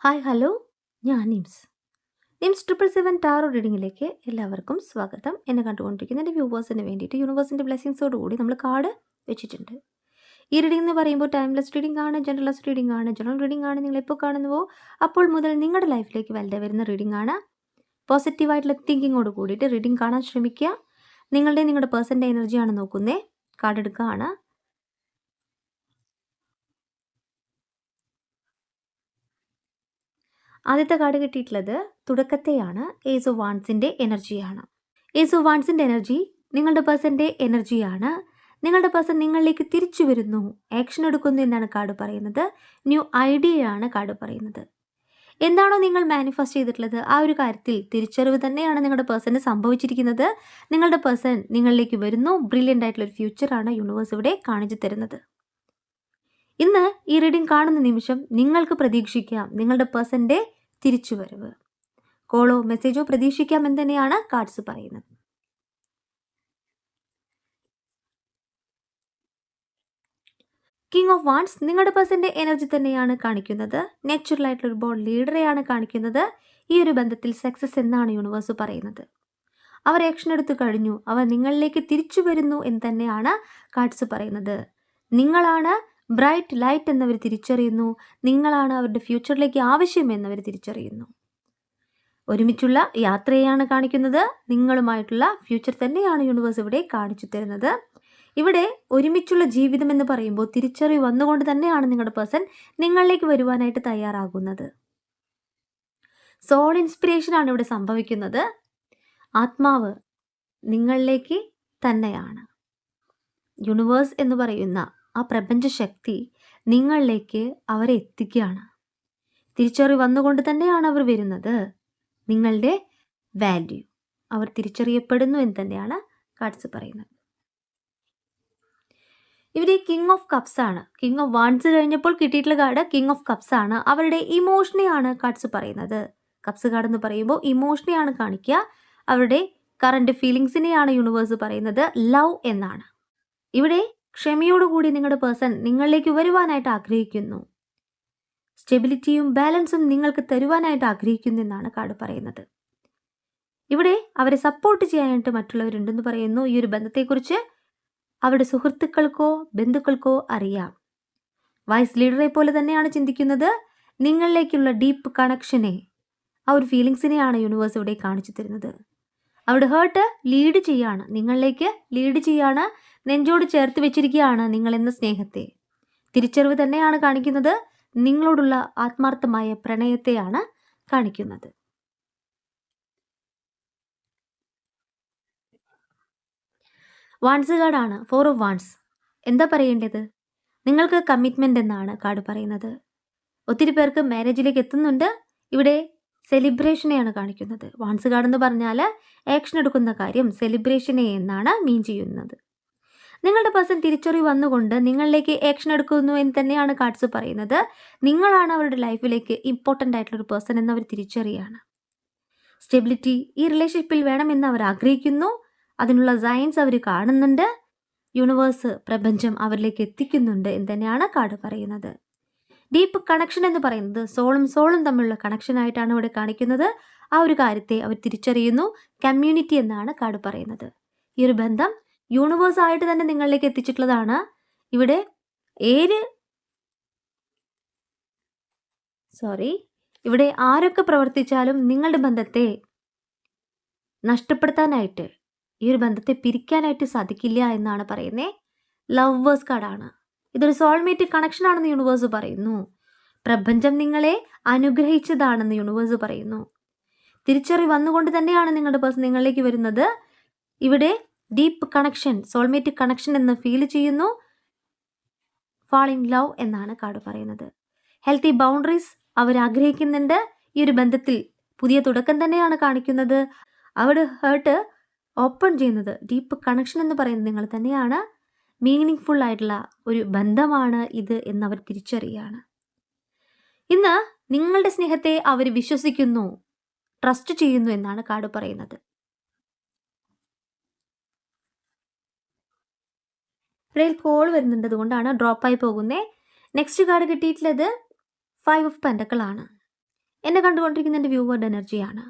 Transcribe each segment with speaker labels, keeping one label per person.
Speaker 1: Hi hello, ഞാൻ nymphs 777 taro റീഡിങ്ങിലേക്ക് എല്ലാവർക്കും സ്വാഗതം. എന്നെ കണ്ടുകൊണ്ടിരിക്കുന്ന എൻ്റെ വ്യൂവേഴ്സിന് വേണ്ടിയിട്ട് യൂണിവേഴ്സിൻ്റെ ബ്ലെസ്സിങ്സോട് കൂടി നമ്മൾ കാർഡ് വെച്ചിട്ടുണ്ട്. ഈ റീഡിംഗ് എന്ന് പറയുമ്പോൾ ടൈംലെസ് റീഡിംഗ് ആണ്, ജനറൽലെസ് റീഡിംഗ് ആണ്. ജനറൽ റീഡിംഗ് ആണ് നിങ്ങൾ എപ്പോൾ കാണുന്നുവോ അപ്പോൾ മുതൽ നിങ്ങളുടെ ലൈഫിലേക്ക് വലുതെ വരുന്ന റീഡിംഗ് ആണ്. പോസിറ്റീവായിട്ടുള്ള തിങ്കിങ്ങോട് കൂടിയിട്ട് റീഡിംഗ് കാണാൻ ശ്രമിക്കുക. നിങ്ങളുടെ പേഴ്സൻ്റെ എനർജിയാണ് നോക്കുന്നേ. കാർഡ് എടുക്കുകയാണ്. ആദ്യത്തെ കാർഡ് കിട്ടിയിട്ടുള്ളത് തുടക്കത്തെയാണ്. ഏസ് ഓഫ് വാൺസിൻ്റെ എനർജിയാണ്. ഏസ് ഓഫ് വാൺസിൻ്റെ എനർജി നിങ്ങളുടെ പേഴ്സൻ്റെ എനർജിയാണ്. നിങ്ങളുടെ പേഴ്സൺ നിങ്ങളിലേക്ക് തിരിച്ചു വരുന്നു, ആക്ഷൻ എടുക്കുന്നു എന്നാണ് കാർഡ് പറയുന്നത്. ന്യൂ ഐഡിയയാണ് കാർഡ് പറയുന്നത്. എന്താണോ നിങ്ങൾ മാനിഫെസ്റ്റ് ചെയ്തിട്ടുള്ളത് ആ ഒരു കാര്യത്തിൽ തിരിച്ചറിവ് തന്നെയാണ് നിങ്ങളുടെ പേഴ്സണ് സംഭവിച്ചിരിക്കുന്നത്. നിങ്ങളുടെ പേഴ്സൺ നിങ്ങളിലേക്ക് വരുന്നു. ബ്രില്യൻ്റ് ആയിട്ടുള്ളൊരു ഫ്യൂച്ചറാണ് യൂണിവേഴ്സ് ഇവിടെ കാണിച്ചു തരുന്നത്. ഇന്ന് ഈ റീഡിംഗ് കാണുന്ന നിമിഷം നിങ്ങൾക്ക് പ്രതീക്ഷിക്കാം നിങ്ങളുടെ പേഴ്സൻ്റെ തിരിച്ചുവരവ്. കോളോ മെസ്സേജോ പ്രതീക്ഷിക്കാം എന്ന് തന്നെയാണ് കാർഡ്സ് പറയുന്നത്. കിങ് ഓഫ് വാൺസ് നിങ്ങളുടെ പേഴ്സൻ്റെ എനർജി തന്നെയാണ് കാണിക്കുന്നത്. നാച്ചുറൽ ആയിട്ടുള്ള ഒരു ബോൺ ലീഡറെയാണ് കാണിക്കുന്നത്. ഈ ഒരു ബന്ധത്തിൽ സക്സസ് എന്നാണ് യൂണിവേഴ്സ് പറയുന്നത്. അവർ ആക്ഷൻ എടുത്തു കഴിഞ്ഞു, അവർ നിങ്ങളിലേക്ക് തിരിച്ചു വരുന്നു എന്ന് തന്നെയാണ് കാർഡ്സ് പറയുന്നത്. നിങ്ങളാണ് ബ്രൈറ്റ് ലൈറ്റ് എന്നവർ തിരിച്ചറിയുന്നു. നിങ്ങളാണ് അവരുടെ ഫ്യൂച്ചറിലേക്ക് ആവശ്യം എന്നവർ തിരിച്ചറിയുന്നു. ഒരുമിച്ചുള്ള യാത്രയെയാണ് കാണിക്കുന്നത്. നിങ്ങളുമായിട്ടുള്ള ഫ്യൂച്ചർ തന്നെയാണ് യൂണിവേഴ്സ് ഇവിടെ കാണിച്ചു തരുന്നത്. ഇവിടെ ഒരുമിച്ചുള്ള ജീവിതം എന്ന് പറയുമ്പോൾ തിരിച്ചറിവ് വന്നുകൊണ്ട് തന്നെയാണ് നിങ്ങളുടെ പേഴ്സൺ നിങ്ങളിലേക്ക് വരുവാനായിട്ട് തയ്യാറാകുന്നത്. സോൾ ഇൻസ്പിറേഷനാണ് ഇവിടെ സംഭവിക്കുന്നത്. ആത്മാവ് നിങ്ങളിലേക്ക് തന്നെയാണ്. യൂണിവേഴ്സ് എന്ന് പറയുന്ന ആ പ്രപഞ്ച ശക്തി നിങ്ങളിലേക്ക് അവരെ എത്തിക്കുകയാണ്. തിരിച്ചറിവ് വന്നുകൊണ്ട് തന്നെയാണ് അവർ വരുന്നത്. നിങ്ങളുടെ വാല്യൂ അവർ തിരിച്ചറിയപ്പെടുന്നു എന്ന് തന്നെയാണ് കാർഡ്സ് പറയുന്നത്. ഇവിടെ കിങ് ഓഫ് കപ്സ് ആണ്. കിങ് ഓഫ് വാൺസ് കഴിഞ്ഞപ്പോൾ കിട്ടിയിട്ടുള്ള കാർഡ് കിങ് ഓഫ് കപ്സ് ആണ്. അവരുടെ ഇമോഷനെയാണ് കാർഡ്സ് പറയുന്നത്. കപ്സ് കാർഡ് എന്ന് പറയുമ്പോൾ ഇമോഷനെയാണ് കാണിക്കുക. അവരുടെ കറണ്ട് ഫീലിങ്സിനെയാണ് യൂണിവേഴ്സ് പറയുന്നത് ലവ് എന്നാണ്. ഇവിടെ ക്ഷമയോടുകൂടി നിങ്ങളുടെ പേഴ്സൺ നിങ്ങളിലേക്ക് വരുവാനായിട്ട് ആഗ്രഹിക്കുന്നു. സ്റ്റെബിലിറ്റിയും ബാലൻസും നിങ്ങൾക്ക് തരുവാനായിട്ട് ആഗ്രഹിക്കുന്നു എന്നാണ് കാർഡ് പറയുന്നത്. ഇവിടെ അവരെ സപ്പോർട്ട് ചെയ്യാനായിട്ട് മറ്റുള്ളവരുണ്ടെന്ന് പറയുന്നു. ഈ ഒരു ബന്ധത്തെക്കുറിച്ച് അവരുടെ സുഹൃത്തുക്കൾക്കോ ബന്ധുക്കൾക്കോ അറിയാം. വൈസ് ലീഡറെ പോലെ തന്നെയാണ് ചിന്തിക്കുന്നത്. നിങ്ങളിലേക്കുള്ള ഡീപ്പ് കണക്ഷനെ ആ ഒരു ഫീലിങ്സിനെയാണ് യൂണിവേഴ്സ് ഇവിടെ കാണിച്ചു തരുന്നത്. അവരുടെ ഹേർട്ട് ലീഡ് ചെയ്യാണ്, നിങ്ങളിലേക്ക് ലീഡ് ചെയ്യാണ്, നെഞ്ചോട് ചേർത്ത് വെച്ചിരിക്കുകയാണ് നിങ്ങളെന്ന സ്നേഹത്തെ. തിരിച്ചറിവ് തന്നെയാണ് കാണിക്കുന്നത്. നിങ്ങളോടുള്ള ആത്മാർത്ഥമായ പ്രണയത്തെയാണ് കാണിക്കുന്നത്. വാൺസ് കാർഡാണ്. 4 ഓഫ് വാൺസ്. എന്താ പറയേണ്ടത്? നിങ്ങൾക്ക് കമ്മിറ്റ്മെൻ്റ് എന്നാണ് കാർഡ് പറയുന്നത്. ഒത്തിരി പേർക്ക് മാരേജിലേക്ക് എത്തുന്നുണ്ട്. ഇവിടെ സെലിബ്രേഷനെയാണ് കാണിക്കുന്നത്. വാൺസ് കാർഡ് എന്ന് പറഞ്ഞാൽ ആക്ഷൻ എടുക്കുന്ന കാര്യം, സെലിബ്രേഷനെ എന്നാണ് മീൻ ചെയ്യുന്നത്. നിങ്ങളുടെ പേഴ്സൺ തിരിച്ചറിവ് വന്നുകൊണ്ട് നിങ്ങളിലേക്ക് ആക്ഷൻ എടുക്കുന്നു എന്ന് തന്നെയാണ് കാർഡ്സ് പറയുന്നത്. നിങ്ങളാണ് അവരുടെ ലൈഫിലേക്ക് ഇമ്പോർട്ടൻ്റ് ആയിട്ടുള്ളൊരു പേഴ്സൺ എന്നവർ തിരിച്ചറിയാണ്. സ്റ്റെബിലിറ്റി ഈ റിലേഷൻഷിപ്പിൽ വേണമെന്ന് അവർ ആഗ്രഹിക്കുന്നു. അതിനുള്ള സയൻസ് അവർ കാണുന്നുണ്ട്. യൂണിവേഴ്സ് പ്രപഞ്ചം അവരിലേക്ക് എത്തിക്കുന്നുണ്ട് എന്ന് തന്നെയാണ് കാർഡ് പറയുന്നത്. ഡീപ്പ് കണക്ഷൻ എന്ന് പറയുന്നത് സോളും തമ്മിലുള്ള കണക്ഷൻ ആയിട്ടാണ് ഇവിടെ കാണിക്കുന്നത്. ആ ഒരു കാര്യത്തെ അവർ തിരിച്ചറിയുന്നു. കമ്മ്യൂണിറ്റി എന്നാണ് കാർഡ് പറയുന്നത്. ഈ ഒരു ബന്ധം യൂണിവേഴ്സ് ആയിട്ട് തന്നെ നിങ്ങളിലേക്ക് എത്തിച്ചിട്ടുള്ളതാണ്. ഇവിടെ ഇവിടെ ആരൊക്കെ പ്രവർത്തിച്ചാലും നിങ്ങളുടെ ബന്ധത്തെ നഷ്ടപ്പെടുത്താനായിട്ട്, ഈ ഒരു ബന്ധത്തെ പിരിക്കാനായിട്ട് സാധിക്കില്ല എന്നാണ് പറയുന്നത്. ലവേഴ്സ് കാർഡാണ്. ഇതൊരു സോൾമേറ്റ് കണക്ഷൻ ആണെന്ന് യൂണിവേഴ്സ് പറയുന്നു. പ്രപഞ്ചം നിങ്ങളെ അനുഗ്രഹിച്ചതാണെന്ന് യൂണിവേഴ്സ് പറയുന്നു. തിരിച്ചറിവ് വന്നുകൊണ്ട് തന്നെയാണ് നിങ്ങളുടെ പേഴ്സൺ നിങ്ങളിലേക്ക് വരുന്നത്. ഇവിടെ ഡീപ്പ് കണക്ഷൻ, സോൾമേറ്റ് കണക്ഷൻ എന്ന് ഫീൽ ചെയ്യുന്നു. ഫാൾ ഇൻ ലവ് എന്നാണ് കാർഡ് പറയുന്നത്. ഹെൽത്തി ബൗണ്ടറീസ് അവർ ആഗ്രഹിക്കുന്നുണ്ട്. ഈ ഒരു ബന്ധത്തിൽ പുതിയ തുടക്കം തന്നെയാണ് കാണിക്കുന്നത്. അവരുടെ ഹേർട്ട് ഓപ്പൺ ചെയ്യുന്നത്, ഡീപ്പ് കണക്ഷൻ എന്ന് പറയുന്നത് നിങ്ങൾ തന്നെയാണ്. മീനിങ് ഫുൾ ആയിട്ടുള്ള ഒരു ബന്ധമാണ് ഇത് എന്നവർ തിരിച്ചറിയാണ്. ഇന്ന് നിങ്ങളുടെ സ്നേഹത്തെ അവർ വിശ്വസിക്കുന്നു, ട്രസ്റ്റ് ചെയ്യുന്നു എന്നാണ് കാർഡ് പറയുന്നത്. ഇവിടെ കോൾ വരുന്നുണ്ട്, അതുകൊണ്ടാണ് ഡ്രോപ്പായി പോകുന്നത്. നെക്സ്റ്റ് കാർഡ് കിട്ടിയിട്ടുള്ളത് 5 ഓഫ് പെൻറ്റക്കിൾ ആണ്. എന്നെ കണ്ടുകൊണ്ടിരിക്കുന്ന എൻ്റെ വ്യൂവറുടെ എനർജിയാണ്.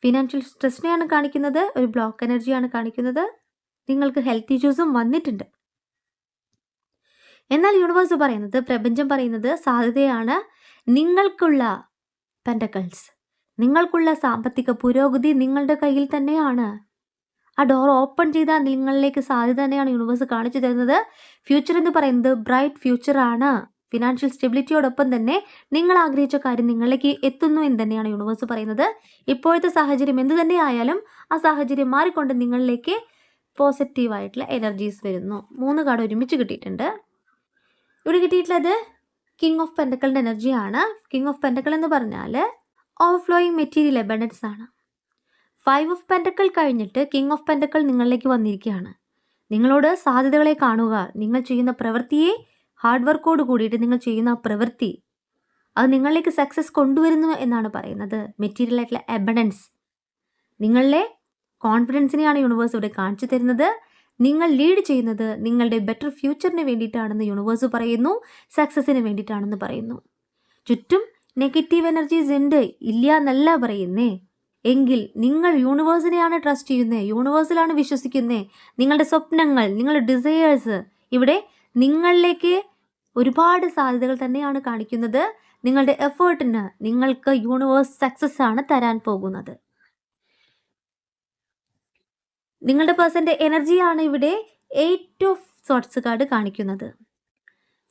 Speaker 1: ഫിനാൻഷ്യൽ സ്ട്രെസ്സിനെയാണ് കാണിക്കുന്നത്, ഒരു ബ്ലോക്ക് എനർജിയാണ് കാണിക്കുന്നത്. നിങ്ങൾക്ക് ഹെൽത്ത് ഇഷ്യൂസും വന്നിട്ടുണ്ട്. എന്നാൽ യൂണിവേഴ്സ് പറയുന്നത്, പ്രപഞ്ചം പറയുന്നത് സാധ്യതയാണ്. നിങ്ങൾക്കുള്ള പെൻറ്റക്കിൾസ്, നിങ്ങൾക്കുള്ള സാമ്പത്തിക പുരോഗതി നിങ്ങളുടെ കയ്യിൽ തന്നെയാണ്. ആ ഡോർ ഓപ്പൺ ചെയ്താൽ നിങ്ങളിലേക്ക് സാധ്യത തന്നെയാണ് യൂണിവേഴ്സ് കാണിച്ചു തരുന്നത്. ഫ്യൂച്ചർ എന്ന് പറയുന്നത് ബ്രൈറ്റ് ഫ്യൂച്ചറാണ്. ഫിനാൻഷ്യൽ സ്റ്റെബിലിറ്റിയോടൊപ്പം തന്നെ നിങ്ങൾ ആഗ്രഹിച്ച കാര്യം നിങ്ങളിലേക്ക് എത്തുന്നു എന്ന് തന്നെയാണ് യൂണിവേഴ്സ് പറയുന്നത്. ഇപ്പോഴത്തെ സാഹചര്യം എന്തു തന്നെ ആയാലും ആ സാഹചര്യം മാറിക്കൊണ്ട് നിങ്ങളിലേക്ക് പോസിറ്റീവായിട്ടുള്ള എനർജീസ് വരുന്നു. 3 കാർഡ് ഒരുമിച്ച് കിട്ടിയിട്ടുണ്ട്. ഇവിടെ കിട്ടിയിട്ടുള്ളത് കിങ് ഓഫ് പെൻറ്റക്കിളിൻ്റെ എനർജിയാണ്. കിങ് ഓഫ് പെൻറ്റക്കിൾ എന്ന് പറഞ്ഞാൽ ഓവർഫ്ലോയിങ് മെറ്റീരിയൽ അബണ്ടൻസ് ആണ്. 5 ഓഫ് പെൻറ്റക്കിൾ കഴിഞ്ഞിട്ട് കിങ് ഓഫ് പെൻറ്റക്കിൾ നിങ്ങളിലേക്ക് വന്നിരിക്കുകയാണ്. നിങ്ങളോട് സാധ്യതകളെ കാണുക. നിങ്ങൾ ചെയ്യുന്ന പ്രവൃത്തിയെ ഹാർഡ് വർക്കോട് കൂടിയിട്ട് നിങ്ങൾ ചെയ്യുന്ന പ്രവൃത്തി അത് നിങ്ങളിലേക്ക് സക്സസ് കൊണ്ടുവരുന്നു എന്നാണ് പറയുന്നത്. മെറ്റീരിയൽ ആയിട്ടുള്ള അബണ്ടൻസ്, നിങ്ങളിലെ കോൺഫിഡൻസിനെയാണ് യൂണിവേഴ്സ് ഇവിടെ കാണിച്ചു തരുന്നത്. നിങ്ങൾ ലീഡ് ചെയ്യുന്നത് നിങ്ങളുടെ ബെറ്റർ ഫ്യൂച്ചറിന് വേണ്ടിയിട്ടാണെന്ന് യൂണിവേഴ്സ് പറയുന്നു, സക്സസ്സിന് വേണ്ടിയിട്ടാണെന്ന് പറയുന്നു. ചുറ്റും നെഗറ്റീവ് എനർജീസ് ഉണ്ട്, ഇല്ല എന്നല്ല പറയുന്നേ. എങ്കിൽ നിങ്ങൾ യൂണിവേഴ്സിനെയാണ് ട്രസ്റ്റ് ചെയ്യുന്നത്, യൂണിവേഴ്സിലാണ് വിശ്വസിക്കുന്നത്. നിങ്ങളുടെ സ്വപ്നങ്ങൾ, നിങ്ങളുടെ ഡിസയേഴ്സ് ഇവിടെ നിങ്ങളിലേക്ക് ഒരുപാട് സാധ്യതകൾ തന്നെയാണ് കാണിക്കുന്നത്. നിങ്ങളുടെ എഫേർട്ടിന് നിങ്ങൾക്ക് യൂണിവേഴ്സ് സക്സസ് ആണ് തരാൻ പോകുന്നത്. നിങ്ങളുടെ പേഴ്സൻ്റെ എനർജിയാണ് ഇവിടെ 8 ഓഫ് സോർട്സ് കാർഡ് കാണിക്കുന്നത്.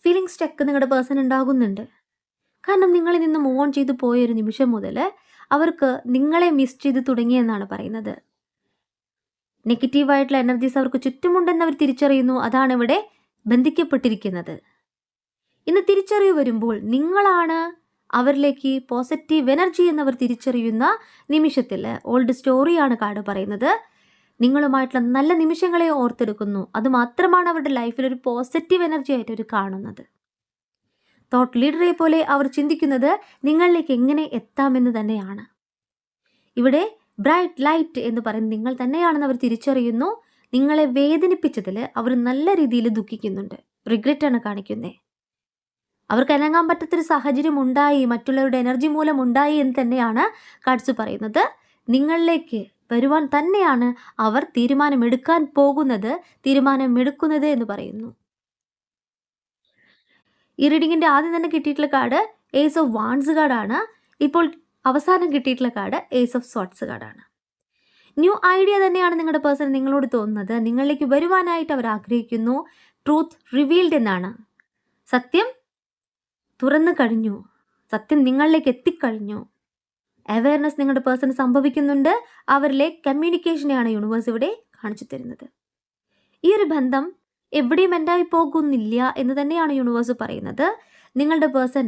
Speaker 1: ഫീലിംഗ് സ്റ്റക്ക് നിങ്ങളുടെ പേഴ്സൺ ഉണ്ടാകുന്നുണ്ട്. കാരണം നിങ്ങളിൽ നിന്ന് മൂവ് ഓൺ ചെയ്തു പോയൊരു നിമിഷം മുതൽ അവർക്ക് നിങ്ങളെ മിസ് ചെയ്ത് തുടങ്ങിയെന്നാണ് പറയുന്നത്. നെഗറ്റീവായിട്ടുള്ള എനർജീസ് അവർക്ക് ചുറ്റുമുണ്ടെന്ന് അവർ തിരിച്ചറിയുന്നു. അതാണ് ഇവിടെ ബന്ധിക്കപ്പെട്ടിരിക്കുന്നത്. ഇന്ന് തിരിച്ചറിവ് വരുമ്പോൾ നിങ്ങളാണ് അവരിലേക്ക് പോസിറ്റീവ് എനർജി എന്നവർ തിരിച്ചറിയുന്ന നിമിഷത്തിൽ ഓൾഡ് സ്റ്റോറിയാണ് കാർഡ് പറയുന്നത്. നിങ്ങളുമായിട്ടുള്ള നല്ല നിമിഷങ്ങളെ ഓർത്തെടുക്കുന്നു. അതുമാത്രമാണ് അവരുടെ ലൈഫിൽ ഒരു പോസിറ്റീവ് എനർജി ആയിട്ട് അവർ കാണുന്നത്. തോട്ട് ലീഡറെ പോലെ അവർ ചിന്തിക്കുന്നത് നിങ്ങളിലേക്ക് എങ്ങനെ എത്താമെന്ന് തന്നെയാണ്. ഇവിടെ ബ്രൈറ്റ് ലൈറ്റ് എന്ന് പറയുന്നത് നിങ്ങൾ തന്നെയാണെന്ന് അവർ തിരിച്ചറിയുന്നു. നിങ്ങളെ വേദനിപ്പിച്ചതിൽ അവർ നല്ല രീതിയിൽ ദുഃഖിക്കുന്നുണ്ട്. റിഗ്രറ്റാണ് കാണിക്കുന്നത്. അവർക്ക് അനങ്ങാൻ പറ്റാത്തൊരു സാഹചര്യം ഉണ്ടായി, മറ്റുള്ളവരുടെ എനർജി മൂലം ഉണ്ടായി എന്ന് തന്നെയാണ് കാർഡ്സ് പറയുന്നത്. നിങ്ങളിലേക്ക് വരുവാൻ തന്നെയാണ് അവർ തീരുമാനമെടുക്കുന്നത് എന്ന് പറയുന്നു. ഈ റീഡിങ്ങിൻ്റെ ആദ്യം തന്നെ കിട്ടിയിട്ടുള്ള കാർഡ് ഏസ് ഓഫ് വാൺസ് കാർഡാണ്. ഇപ്പോൾ അവസാനം കിട്ടിയിട്ടുള്ള കാർഡ് ഏസ് ഓഫ് സോർട്സ് കാർഡാണ്. ന്യൂ ഐഡിയ തന്നെയാണ് നിങ്ങളുടെ പേഴ്സൺ നിങ്ങളോട് തോന്നുന്നത്. നിങ്ങളിലേക്ക് വരുവാനായിട്ട് അവർ ആഗ്രഹിക്കുന്നു. ട്രൂത്ത് റിവീൽഡ് എന്നാണ്. സത്യം തുറന്നു കഴിഞ്ഞു, സത്യം നിങ്ങളിലേക്ക് എത്തിക്കഴിഞ്ഞു. അവയർനെസ് നിങ്ങളുടെ പേഴ്സൺ സംഭവിക്കുന്നുണ്ട്. അവരിലെ കമ്മ്യൂണിക്കേഷനെയാണ് യൂണിവേഴ്സ് ഇവിടെ കാണിച്ചു തരുന്നത്. ഈ ഒരു ബന്ധം എവിടെയും എൻഡായി പോകുന്നില്ല എന്ന് തന്നെയാണ് യൂണിവേഴ്സ് പറയുന്നത്. നിങ്ങളുടെ പേഴ്സൺ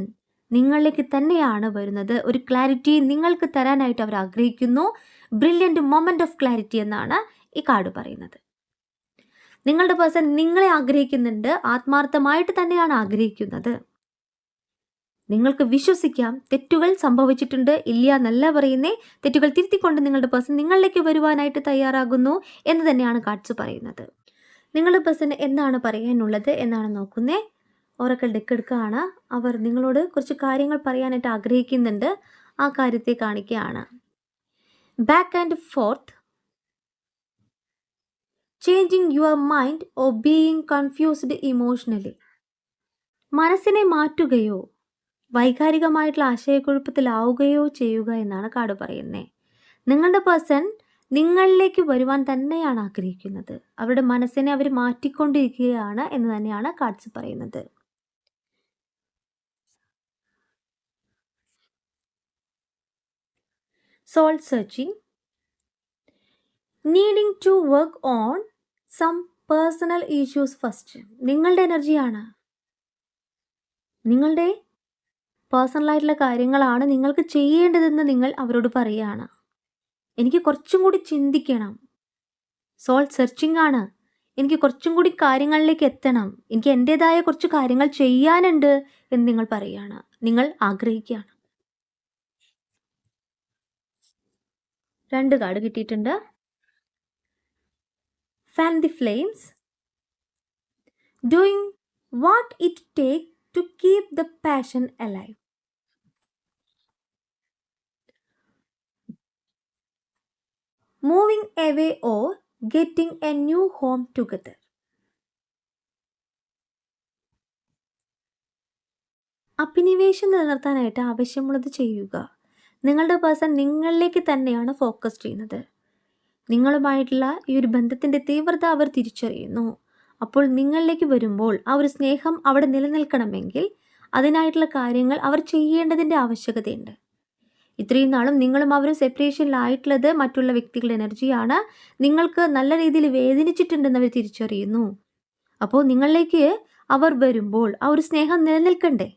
Speaker 1: നിങ്ങളിലേക്ക് തന്നെയാണ് വരുന്നത്. ഒരു ക്ലാരിറ്റി നിങ്ങൾക്ക് തരാനായിട്ട് അവർ ആഗ്രഹിക്കുന്നു. ബ്രില്യൻറ്റ് മൊമെൻ്റ് ഓഫ് ക്ലാരിറ്റി എന്നാണ് ഈ കാർഡ് പറയുന്നത്. നിങ്ങളുടെ പേഴ്സൺ നിങ്ങളെ ആഗ്രഹിക്കുന്നുണ്ട്, ആത്മാർത്ഥമായിട്ട് തന്നെയാണ് ആഗ്രഹിക്കുന്നത്. നിങ്ങൾക്ക് വിശ്വസിക്കാം, തെറ്റുകൾ സംഭവിച്ചിട്ടുണ്ട്, ഇല്ല എന്നല്ല പറയുന്നേ. തെറ്റുകൾ തിരുത്തിക്കൊണ്ട് നിങ്ങളുടെ പേഴ്സൺ നിങ്ങളിലേക്ക് വരുവാനായിട്ട് തയ്യാറാകുന്നു എന്ന് തന്നെയാണ് കാർഡ്സ് പറയുന്നത്. നിങ്ങളുടെ പേഴ്സണ് എന്താണ് പറയാനുള്ളത് എന്നാണ് നോക്കുന്നേ. ഓറക്കൽ ഡെക്ക് എടുക്കുകയാണ്. അവർ നിങ്ങളോട് കുറച്ച് കാര്യങ്ങൾ പറയാനായിട്ട് ആഗ്രഹിക്കുന്നുണ്ട്. ആ കാര്യത്തെ കാണിക്കുകയാണ്. Back and fourth, changing your mind or being confused emotionally. മനസ്സിനെ മാറ്റുകയോ വൈകാരികമായിട്ടുള്ള ആശയക്കുഴപ്പത്തിലാവുകയോ ചെയ്യുക എന്നാണ് കാർഡ് പറയുന്നത്. നിങ്ങളുടെ പേഴ്സൺ നിങ്ങളിലേക്ക് വരുവാൻ തന്നെയാണ് ആഗ്രഹിക്കുന്നത്. അവരുടെ മനസ്സിനെ അവർ മാറ്റിക്കൊണ്ടിരിക്കുകയാണ് എന്ന് തന്നെയാണ് കാർഡ്സ് പറയുന്നത്. Soul searching, needing to work on some personal issues first. നിങ്ങളുടെ എനർജിയാണ്, നിങ്ങളുടെ പേഴ്സണലായിട്ടുള്ള കാര്യങ്ങളാണ് നിങ്ങൾക്ക് ചെയ്യേണ്ടതെന്ന് നിങ്ങൾ അവരോട് പറയുകയാണ്. എനിക്ക് കുറച്ചും കൂടി ചിന്തിക്കണം, സോൾ സെർച്ചിങ് ആണ്, എനിക്ക് കുറച്ചും കൂടി കാര്യങ്ങളിലേക്ക് എത്തണം, എനിക്ക് എൻ്റേതായ കുറച്ച് കാര്യങ്ങൾ ചെയ്യാനുണ്ട് എന്ന് നിങ്ങൾ പറയുകയാണ്, നിങ്ങൾ ആഗ്രഹിക്കുകയാണ്. 2 കാർഡ് കിട്ടിയിട്ടുണ്ട്. Fan the flames, doing what it take to keep the passion alive. Moving away or getting a new home together. അഭിനിവേശം നിലനിർത്താനായിട്ട് ആവശ്യമുള്ളത് ചെയ്യുക. നിങ്ങളുടെ പേഴ്സൺ നിങ്ങളിലേക്ക് തന്നെയാണ് ഫോക്കസ് ചെയ്യുന്നത്. നിങ്ങളുമായിട്ടുള്ള ഈ ഒരു ബന്ധത്തിൻ്റെ തീവ്രത അവർ തിരിച്ചറിയുന്നു. അപ്പോൾ നിങ്ങളിലേക്ക് വരുമ്പോൾ ആ ഒരു സ്നേഹം അവിടെ നിലനിൽക്കണമെങ്കിൽ അതിനായിട്ടുള്ള കാര്യങ്ങൾ അവർ ചെയ്യേണ്ടതിൻ്റെ ആവശ്യകതയുണ്ട്. ഇത്രയും നാളും നിങ്ങളും അവരും സെപ്പറേഷനിലായിട്ടുള്ളത് മറ്റുള്ള വ്യക്തികളുടെ എനർജിയാണ്. നിങ്ങൾക്ക് നല്ല രീതിയിൽ വേദനിച്ചിട്ടുണ്ടെന്ന് അവർ തിരിച്ചറിയുന്നു. അപ്പോൾ നിങ്ങളിലേക്ക് അവർ വരുമ്പോൾ ആ ഒരു സ്നേഹം നിലനിൽക്കണ്ടേ?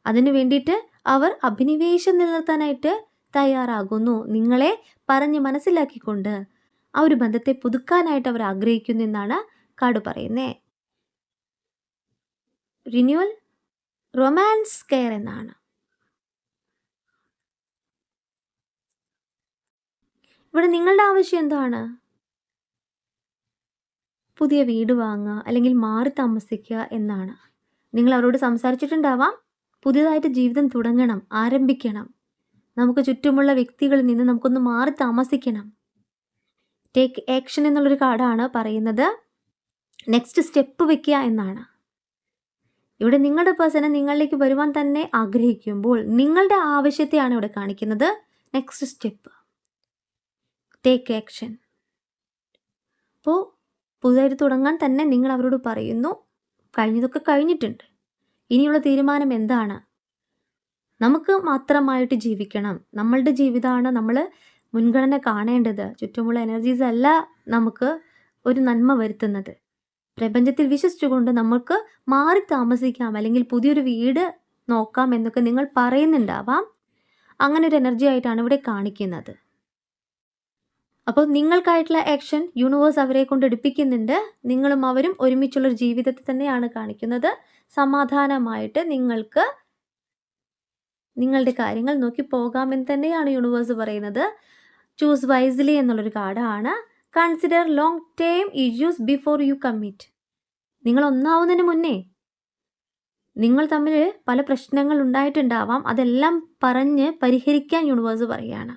Speaker 1: അതിനു വേണ്ടിയിട്ട് അവർ അഭിനിവേശം നിലനിർത്താനായിട്ട് തയ്യാറാകുന്നു. നിങ്ങളെ പറഞ്ഞ് മനസ്സിലാക്കിക്കൊണ്ട് ആ ഒരു ബന്ധത്തെ പുതുക്കാനായിട്ട് അവർ ആഗ്രഹിക്കുന്നു എന്നാണ് കാർഡ് പറയുന്നത്. റിന്യൂവൽ, റൊമാൻസ് കെയർ എന്നാണ്. ഇവിടെ നിങ്ങളുടെ ആവശ്യം എന്താണ്? പുതിയ വീട് വാങ്ങുക അല്ലെങ്കിൽ മാറി താമസിക്കുക എന്നാണ്. നിങ്ങൾ അവരോട് സംസാരിച്ചിട്ടുണ്ടാവാം. പുതിയതായിട്ട് ജീവിതം തുടങ്ങണം, ആരംഭിക്കണം. നമുക്ക് ചുറ്റുമുള്ള വ്യക്തികളിൽ നിന്ന് നമുക്കൊന്ന് മാറി താമസിക്കണം. ടേക്ക് ആക്ഷൻ എന്നുള്ളൊരു കാർഡാണ് പറയുന്നത്. നെക്സ്റ്റ് സ്റ്റെപ്പ് വെക്കുക എന്നാണ്. ഇവിടെ നിങ്ങളുടെ പേഴ്സണ് നിങ്ങളിലേക്ക് വരുവാൻ തന്നെ ആഗ്രഹിക്കുമ്പോൾ നിങ്ങളുടെ ആവശ്യത്തെയാണ് ഇവിടെ കാണിക്കുന്നത്. Next step, take action. അപ്പോൾ പുതുതായിട്ട് തുടങ്ങാൻ തന്നെ നിങ്ങൾ അവരോട് പറയുന്നു. കഴിഞ്ഞതൊക്കെ കഴിഞ്ഞിട്ടുണ്ട്. ഇനിയുള്ള തീരുമാനം എന്താണ്? നമുക്ക് മാത്രമായിട്ട് ജീവിക്കണം. നമ്മളുടെ ജീവിതമാണ് നമ്മൾ മുൻഗണന കാണേണ്ടത്. ചുറ്റുമുള്ള എനർജീസ് അല്ല നമുക്ക് ഒരു നന്മ വരുത്തുന്നത്. പ്രപഞ്ചത്തിൽ വിശ്വസിച്ചുകൊണ്ട് നമുക്ക് മാറി താമസിക്കാം അല്ലെങ്കിൽ പുതിയൊരു വീട് നോക്കാം എന്നൊക്കെ നിങ്ങൾ പറയുന്നുണ്ടാവാം. അങ്ങനെ ഒരു എനർജി ആയിട്ടാണ് ഇവിടെ കാണിക്കുന്നത്. അപ്പോൾ നിങ്ങൾക്കായിട്ടുള്ള ആക്ഷൻ യൂണിവേഴ്സ് അവരെ കൊണ്ട് എടുപ്പിക്കുന്നുണ്ട്. നിങ്ങളും അവരും ഒരുമിച്ചുള്ളൊരു ജീവിതത്തെ തന്നെയാണ് കാണിക്കുന്നത്. സമാധാനമായിട്ട് നിങ്ങൾക്ക് നിങ്ങളുടെ കാര്യങ്ങൾ നോക്കി പോകാമെന്ന് തന്നെയാണ് യൂണിവേഴ്സ് പറയുന്നത്. ചൂസ് വൈസ്ലി എന്നുള്ളൊരു കാർഡാണ്. Consider long term issues before you commit. നിങ്ങൾ ഒന്നാവുന്നതിന് മുന്നേ നിങ്ങൾ തമ്മിൽ പല പ്രശ്നങ്ങൾ ഉണ്ടായിട്ടുണ്ടാവാം. അതെല്ലാം പറഞ്ഞ് പരിഹരിക്കാൻ യൂണിവേഴ്സ് പറയുകയാണ്.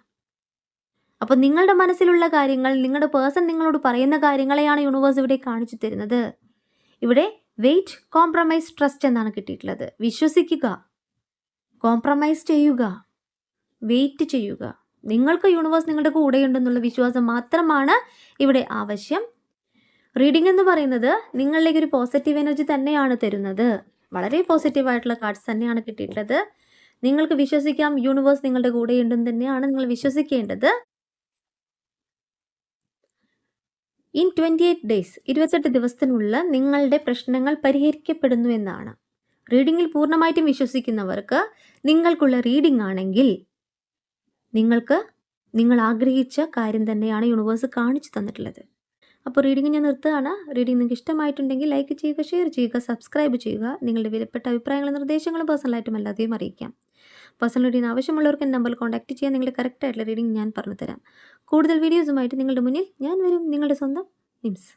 Speaker 1: അപ്പോൾ നിങ്ങളുടെ മനസ്സിലുള്ള കാര്യങ്ങൾ, നിങ്ങളുടെ പേഴ്സൺ നിങ്ങളോട് പറയുന്ന കാര്യങ്ങളെയാണ് യൂണിവേഴ്സ് ഇവിടെ കാണിച്ചു തരുന്നത്. ഇവിടെ വെയിറ്റ്, കോംപ്രമൈസ്, ട്രസ്റ്റ് എന്നാണ് കിട്ടിയിട്ടുള്ളത്. വിശ്വസിക്കുക, കോംപ്രമൈസ് ചെയ്യുക, വെയിറ്റ് ചെയ്യുക. നിങ്ങൾക്ക് യൂണിവേഴ്സ് നിങ്ങളുടെ കൂടെയുണ്ടെന്നുള്ള വിശ്വാസം മാത്രമാണ് ഇവിടെ ആവശ്യം. റീഡിംഗ് എന്ന് പറയുന്നത് നിങ്ങളിലേക്ക് ഒരു പോസിറ്റീവ് എനർജി തന്നെയാണ് തരുന്നത്. വളരെ പോസിറ്റീവായിട്ടുള്ള കാർഡ്സ് തന്നെയാണ് കിട്ടിയിട്ടുള്ളത്. നിങ്ങൾക്ക് വിശ്വസിക്കാം, യൂണിവേഴ്സ് നിങ്ങളുടെ കൂടെയുണ്ടെന്ന് തന്നെയാണ് നിങ്ങൾ വിശ്വസിക്കേണ്ടത്. ഇൻ 28 ഡേയ്സ്, 28 ദിവസത്തിനുള്ളിൽ നിങ്ങളുടെ പ്രശ്നങ്ങൾ പരിഹരിക്കപ്പെടുന്നു എന്നാണ്. റീഡിങ്ങിൽ പൂർണ്ണമായിട്ടും വിശ്വസിക്കുന്നവർക്ക് നിങ്ങൾക്കുള്ള റീഡിംഗ് ആണെങ്കിൽ നിങ്ങൾ ആഗ്രഹിച്ച കാര്യം തന്നെയാണ് യൂണിവേഴ്സ് കാണിച്ചു തന്നിട്ടുള്ളത്. അപ്പോൾ റീഡിംഗ് ഞാൻ നിർത്തുകയാണ്. റീഡിംഗ് നിങ്ങൾക്ക് ഇഷ്ടമായിട്ടുണ്ടെങ്കിൽ ലൈക്ക് ചെയ്യുക, ഷെയർ ചെയ്യുക, സബ്സ്ക്രൈബ് ചെയ്യുക. നിങ്ങളുടെ വിലപ്പെട്ട അഭിപ്രായങ്ങളും നിർദ്ദേശങ്ങളും പേഴ്സണലായിട്ടും അല്ലാതെയും അറിയിക്കാം. പേഴ്സണൽ റീഡിംഗ് ആവശ്യമുള്ളവർക്ക് നമ്പറിൽ കോൺടാക്ട് ചെയ്യാൻ. നിങ്ങളുടെ കറക്റ്റായിട്ടുള്ള റീഡിംഗ് ഞാൻ പറഞ്ഞു തരാം. കൂടുതൽ വീഡിയോസുമായിട്ട് നിങ്ങളുടെ മുന്നിൽ ഞാൻ വരും. നിങ്ങളുടെ സ്വന്തം നിംസ്.